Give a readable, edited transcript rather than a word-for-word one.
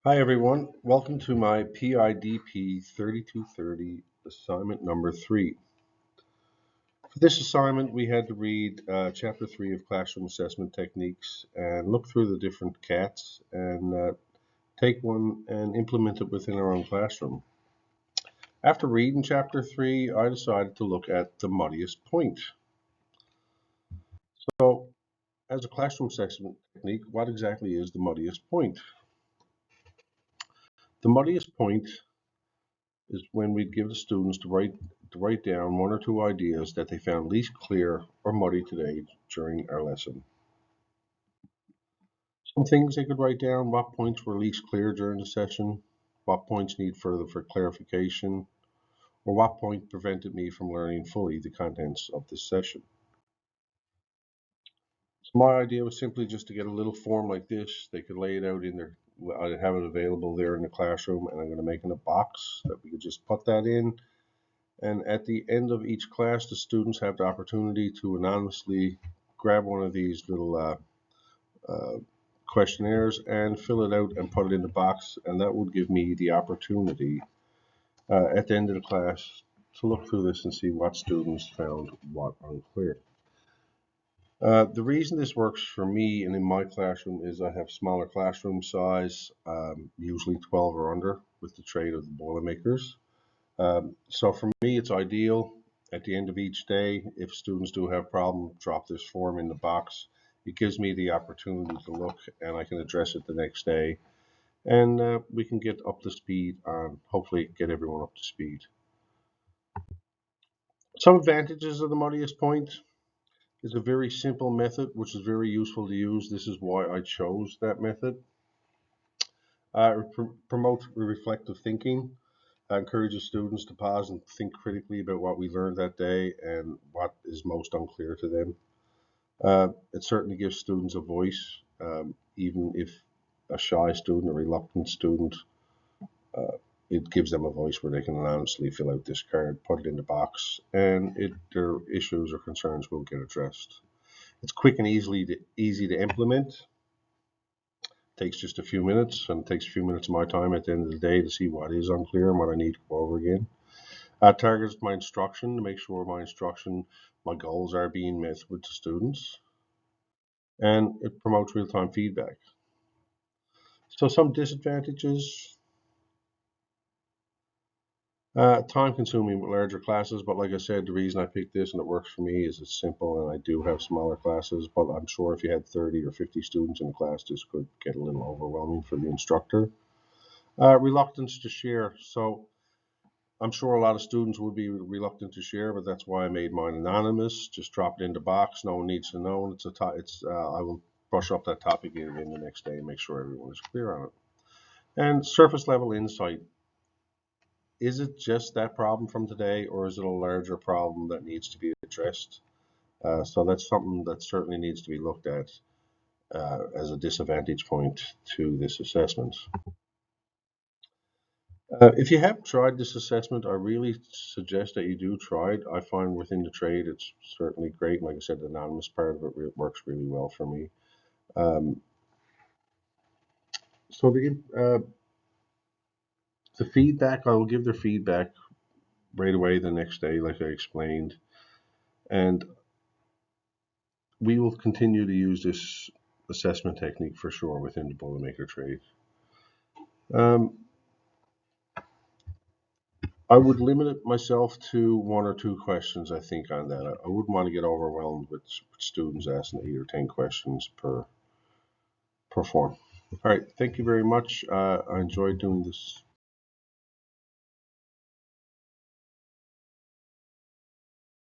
Hi everyone, welcome to my PIDP 3230 assignment number 3. For this assignment we had to read chapter 3 of classroom assessment techniques and look through the different CATs and take one and implement it within our own classroom. After reading chapter 3 I decided to look at the muddiest point. So as a classroom assessment technique, what exactly is the muddiest point? The muddiest point is when we give the students to write down one or two ideas that they found least clear or muddy today during our lesson. Some things they could write down: what points were least clear during the session, what points need further for clarification, or what point prevented me from learning fully the contents of this session. So my idea was simply just to get a little form like this. They could lay it out in their, I'd have it available there in the classroom, and I'm going to make in a box that we could just put that in. And at the end of each class, the students have the opportunity to anonymously grab one of these little uh, questionnaires and fill it out and put it in the box. And that would give me the opportunity at the end of the class to look through this and see what students found what unclear. The reason this works for me and in my classroom is I have smaller classroom size, usually 12 or under, with the trade of the Boilermakers. So for me, it's ideal at the end of each day. If students do have problems, drop this form in the box. It gives me the opportunity to look and I can address it the next day. And we can get up to speed and hopefully get everyone up to speed. Some advantages of the muddiest point is a very simple method, which is very useful to use. This is why I chose that method. It promotes reflective thinking. Encourages students to pause and think critically about what we learned that day and what is most unclear to them. It certainly gives students a voice, even if a shy student, a reluctant student, uh, it gives them a voice where they can anonymously fill out this card, put it in the box, and their issues or concerns will get addressed. It's quick and easy to implement. Takes just a few minutes, and it takes a few minutes of my time at the end of the day to see what is unclear and what I need to go over again. Targets my instruction to make sure my goals are being met with the students, and it promotes real-time feedback. So some disadvantages: time-consuming with larger classes, but like I said, the reason I picked this and it works for me is it's simple, and I do have smaller classes, but I'm sure if you had 30 or 50 students in a class, this could get a little overwhelming for the instructor. Reluctance to share. So I'm sure a lot of students would be reluctant to share, but that's why I made mine anonymous. Just drop it in the box. No one needs to know. I will brush up that topic again the next day and make sure everyone is clear on it. And surface level insight. Is it just that problem from today, or is it a larger problem that needs to be addressed? So that's something that certainly needs to be looked at as a disadvantage point to this assessment. If you haven't tried this assessment, I really suggest that you do try it. I find within the trade it's certainly great. Like I said, the anonymous part of it works really well for me. Um, so the feedback, I will give their feedback right away the next day, like I explained, and we will continue to use this assessment technique for sure within the Boilermaker trade. Um, I would limit it myself to one or two questions, I think, on that. I wouldn't want to get overwhelmed with students asking 8 or 10 questions per form. All right, thank you very much. I enjoyed doing this